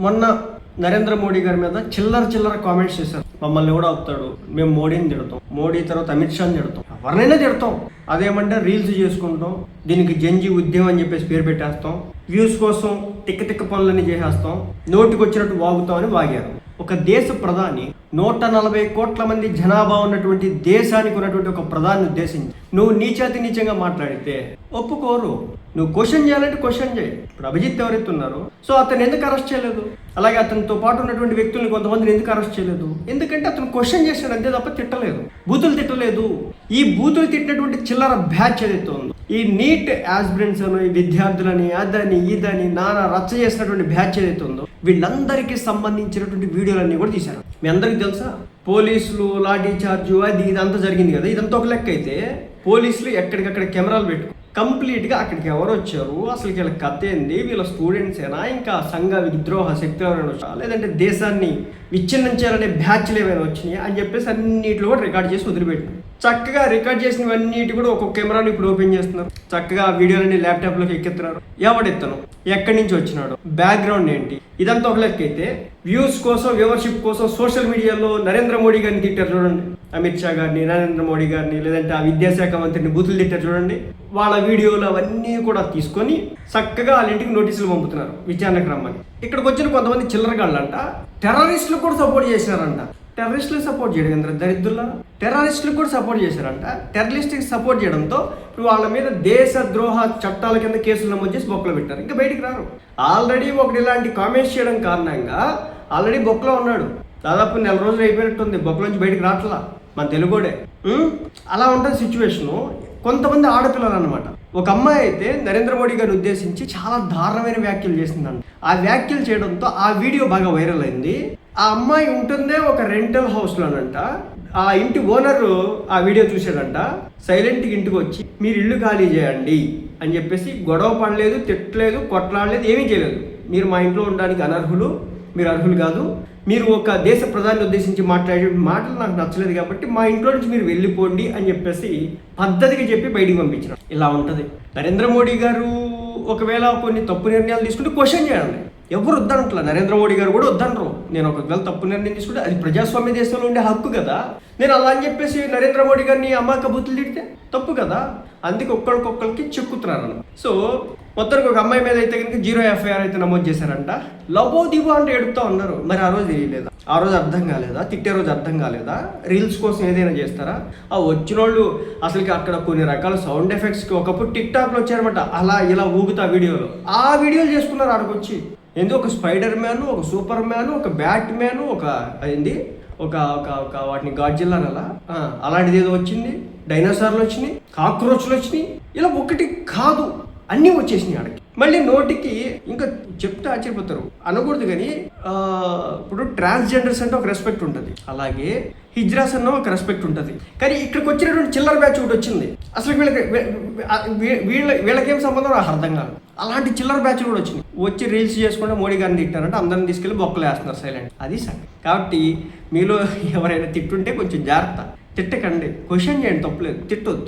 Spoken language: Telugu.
మొన్న నరేంద్ర మోడీ గారి మీద చిల్లర కామెంట్స్ చేశారు. మమ్మల్ని కూడా అవుతాడు, మేము మోడీని తిడతాం, మోడీ తర్వాత అమిత్ షాని తిడతాం, ఎవరినైనా తిడతాం. అదేమంటే రీల్స్ చేసుకుంటాం, దీనికి జంజీ ఉద్యమం అని చెప్పేసి పేరు పెట్టేస్తాం, వ్యూస్ కోసం తిక్క పనులన్నీ చేసేస్తాం, నోటికి వచ్చినట్టు వాగుతామని వాగారు. ఒక దేశ ప్రధాని 140 కోట్ల మంది జనాభా ఉన్నటువంటి దేశానికి ఉన్నటువంటి ఒక ప్రధాని ఉద్దేశించి నువ్వు నీచంగా మాట్లాడితే ఒప్పుకోరు. నువ్వు క్వశ్చన్ చేయాలంటే క్వశ్చన్ చేయి. ఇప్పుడు అభిజిత్ ఎవరైతే ఉన్నారో సో అతను ఎందుకు అరెస్ట్ చేయలేదు? అలాగే అతనితో పాటు ఉన్నటువంటి వ్యక్తులను కొంతమందిని ఎందుకు అరెస్ట్ చేయలేదు? ఎందుకంటే అతను క్వశ్చన్ చేశాడు అంతే తప్ప తిట్టలేదు, బూతులు తిట్టలేదు. ఈ బూతులు తిట్టినటువంటి చిల్లర బ్యాచ్ ఏదైతే ఉందో, ఈ నీట్ యాస్పిరెంట్స్ అని, విద్యార్థులని, అదని ఇదని నానా రచ్చ చేసినటువంటి బ్యాచ్ ఏదైతే ఉందో వీళ్ళందరికీ సంబంధించినటువంటి వీడియోలన్నీ కూడా తీశారు. మీ అందరికీ తెలుసా, పోలీసులు లాఠీ చార్జు అది ఇదంతా జరిగింది కదా. ఇదంతా ఒక లెక్క అయితే పోలీసులు ఎక్కడికక్కడ కెమెరాలు పెట్టుకో కంప్లీట్గా అక్కడికి ఎవరు వచ్చారు, అసలు వీళ్ళ కథ ఏంది, వీళ్ళ స్టూడెంట్స్ ఏనా, ఇంకా సంఘ విద్రోహ శక్తులు ఏమైనా వచ్చా, లేదంటే దేశాన్ని విచ్ఛిన్నం చేయాలనే బ్యాచ్లు ఏమైనా వచ్చినాయి అని చెప్పేసి అన్నింటిలో కూడా రికార్డ్ చేసి వదిలిపెట్టినారు. చక్కగా రికార్డ్ చేసినవన్నిటి కూడా ఒక్కొక్క కెమెరాని ఇప్పుడు ఓపెన్ చేస్తున్నారు. చక్కగా ఆ వీడియోలన్నీ ల్యాప్టాప్లోకి ఎక్కిస్తున్నారు. ఎవడెత్తను, ఎక్కడి నుంచి వచ్చినాడు, బ్యాక్గ్రౌండ్ ఏంటి, ఇదంతా ఒక లెక్క అయితే వ్యూస్ కోసం, వ్యూవర్షిప్ కోసం సోషల్ మీడియాలో నరేంద్ర మోడీ గారిని తిట్టారు చూడండి, అమిత్ షా గారిని, నరేంద్ర మోడీ గారిని, లేదంటే ఆ విద్యాశాఖ మంత్రిని బూతులు తిట్టారు చూడండి. వాళ్ళ వీడియోలు అవన్నీ కూడా తీసుకొని చక్కగా వాళ్ళ ఇంటికి నోటీసులు పంపుతున్నారు విచారణకు రమ్మని. ఇక్కడికి వచ్చిన కొంతమంది చిల్లరగాళ్ళంట టెర్రరిస్టులు కూడా సపోర్ట్ చేసినారంట. టెర్రరిస్టులకు సపోర్ట్ చేయడం ఎంత దరిద్రులా, టెర్రరిస్టులకు కూడా సపోర్ట్ చేశారంట. టెర్రరిస్ట్కి సపోర్ట్ చేయడంతో ఇప్పుడు వాళ్ళ మీద దేశద్రోహ చట్టాల కింద కేసులు నమోదు చేసి బొక్కలో పెట్టారు. ఇంకా బయటికి రారు. ఆల్రెడీ ఒకటి ఇలాంటి కామెంట్స్ చేయడం కారణంగా ఆల్రెడీ బొక్కలో ఉన్నాడు. దాదాపు 4 రోజులు అయిపోయినట్టుంది, బొక్కలోంచి బయటికి రావట్లా మన తెలుగుడే. అలా ఉంటుంది సిచ్యువేషను. కొంతమంది ఆడపిల్లలు అనమాట. ఒక అమ్మాయి అయితే నరేంద్ర మోడీ గారిని ఉద్దేశించి చాలా దారుణమైన వ్యాఖ్యలు చేసిందంట. ఆ వ్యాఖ్యలు చేయడంతో ఆ వీడియో బాగా వైరల్ అయింది. ఆ అమ్మాయి ఉంటుందే ఒక రెంటల్ హౌస్లోనంట. ఆ ఇంటి ఓనరు ఆ వీడియో చూసాడంట. సైలెంట్గా ఇంటికి వచ్చి మీరు ఇల్లు ఖాళీ చేయండి అని చెప్పేసి గొడవ పడలేదు, తిట్టలేదు, కొట్లాడలేదు, ఏమీ చేయలేదు. మీరు మా ఇంట్లో ఉండడానికి అనర్హులు, మీరు అర్హులు కాదు, మీరు ఒక దేశ ప్రధాని ఉద్దేశించి మాట్లాడే మాటలు నాకు నచ్చలేదు కాబట్టి మా ఇంట్లో నుంచి మీరు వెళ్ళిపోండి అని చెప్పేసి పద్ధతిగా చెప్పి బయటికి పంపించారు. ఇలా ఉంటుంది. నరేంద్ర మోడీ గారు ఒకవేళ కొన్ని తప్పు నిర్ణయాలు తీసుకుంటే క్వశ్చన్ చేయండి, ఎవరు వద్దనట్లా. నరేంద్ర మోడీ గారు కూడా వద్దనరు. నేను ఒకవేళ తప్పు నిర్ణయం తీసుకుంటే అది ప్రజాస్వామ్య దేశంలో ఉండే హక్కు కదా. నేను అలా అని చెప్పేసి నరేంద్ర మోడీ గారిని అమ్మాక బూతులు తిడితే తప్పు కదా. అందుకే ఒక్కరికొక్కరికి చెక్కుతున్నారు. సో మొత్తానికి ఒక అమ్మాయి మీద అయితే కనుక 0 FIR అయితే నమోదు చేశారంట. లబో దిబో అంటే ఎడుపుతా ఉన్నారు. మరి ఆ రోజు తెలియలేదా? ఆ రోజు అర్థం కాలేదా? తిట్టే రోజు అర్థం కాలేదా? రీల్స్ కోసం ఏదైనా చేస్తారా? ఆ వచ్చిన వాళ్ళు అసలుకి అక్కడ కొన్ని రకాల సౌండ్ ఎఫెక్ట్స్కి ఒకప్పుడు టిక్టాక్లో వచ్చారనమాట. అలా ఇలా ఊగుతా వీడియోలు, ఆ వీడియోలు చేసుకున్నారు ఆడికి వచ్చి. ఎందుకు ఒక స్పైడర్ మ్యాన్, ఒక సూపర్ మ్యాన్, ఒక బ్యాట్ మ్యాన్, ఒక అయింది ఒక ఒక వాటిని గాడ్జిల్లా అలా అలాంటిది ఏదో వచ్చింది, డైనోసార్లు వచ్చినాయి, కాక్రోచ్లు వచ్చినాయి. ఇలా ఒకటి కాదు అన్నీ వచ్చేసినాయి ఆడికి. మళ్ళీ నోటికి ఇంకా చెప్తే ఆశ్చర్యపోతారు అనకూడదు కానీ ఇప్పుడు ట్రాన్స్జెండర్స్ అంటే ఒక రెస్పెక్ట్ ఉంటుంది, అలాగే హిజ్రాస్ అన్న ఒక రెస్పెక్ట్ ఉంటుంది. కానీ ఇక్కడికి వచ్చినటువంటి చిల్లర బ్యాచ్ ఒకటి వచ్చింది. అసలు వీళ్ళకేం సంబంధం నాకు అర్థం కాదు. అలాంటి చిల్లర బ్యాచ్ కూడా వచ్చింది. వచ్చి రీల్స్ చేసుకుంటే మోడీ గారిని తిట్టారంటే అందరిని తీసుకెళ్ళి బొక్కలు వేస్తున్నారు సైలెంట్. అది సంగతి. కాబట్టి మీలో ఎవరైనా తిట్టుంటే కొంచెం జాగ్రత్త, తిట్టకండి, క్వశ్చన్ చేయండి, తప్పులేదు, తిట్టొద్దు.